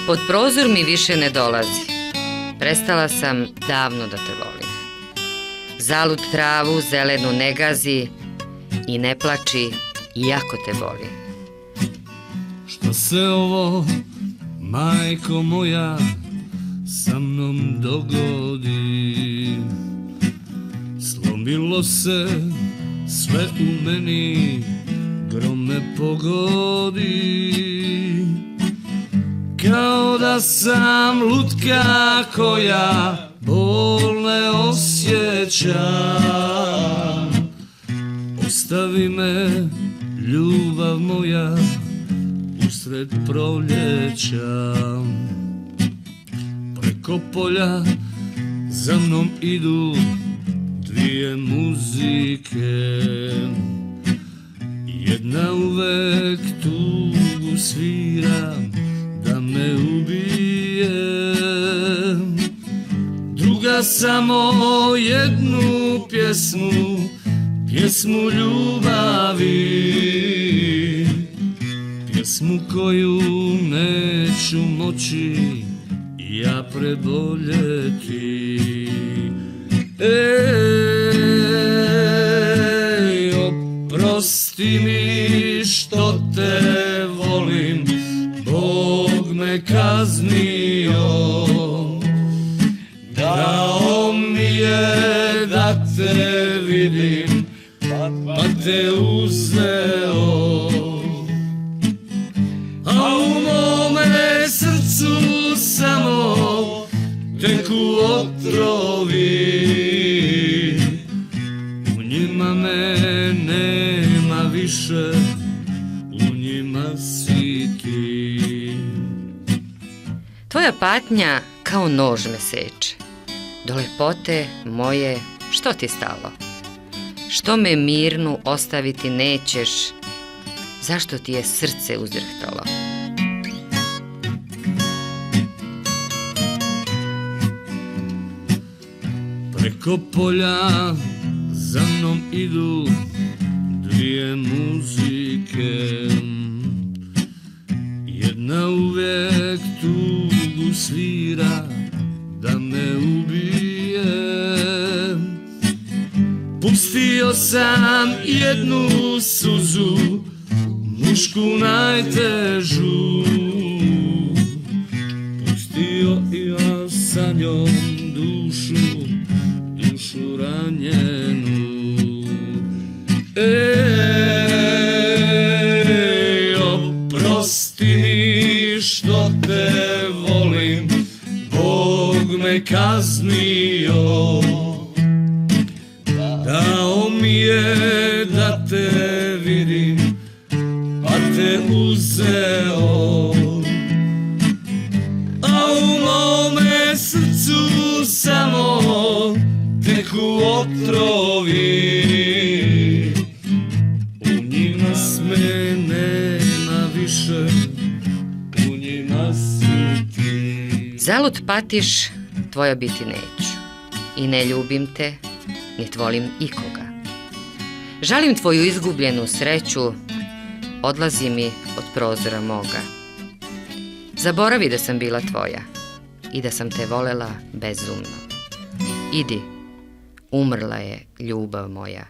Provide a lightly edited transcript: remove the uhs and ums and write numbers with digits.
Pod prozor mi više ne dolazi. Prestala sam davno da te volim. Zalud travu zelenu ne gazi i ne plači iako te boli. Što se ovo, majko moja, sa mnom dogodi? Slomilo se sve u meni, grom me pogodi. Kao da sam lutka koja bol ne osjeća. Ostavi me, ljubav moja, usred proljeća. Preko polja za mnom idu dvije muzike. Jedna uvek tugu svira da me ubije. Druga samo jednu pjesmu, pjesmu ljubavi. Pjesmu koju neću moći ja preboljeti. Ej, oprosti mi što te volim, Bog me kaznio. Dao mi je da te vidim, pa te uzeo. A u mome srcu samo teku otrovi. U njima me nema više, u njima si ti. Tvoja patnja kao nož me seče. Do lepote moje što ti stalo? Što me mirnu ostaviti nećeš? Zašto ti je srce uzdrhtalo? Preko polja za mnom idu dvije muzike. Jedna uvijek tugu svira da me ubije. Pustio sam jednu suzu, mušku najtežu. Pustio i ja sa njom dušu, dušu ranjenu. Ej, oprosti mi što te volim, Bog me kaznio. Dao mi je da te vidim, pa te uzeo. A u mome srcu samo teku otrovi. U njima sme nema više, u njima si ti. Zalud patiš, tvoja biti neću. I ne ljubim te, nit volim ikoga. Žalim tvoju izgubljenu sreću, odlazi mi od prozora moga. Zaboravi da sam bila tvoja i da sam te volela bezumno. Idi, umrla je ljubav moja.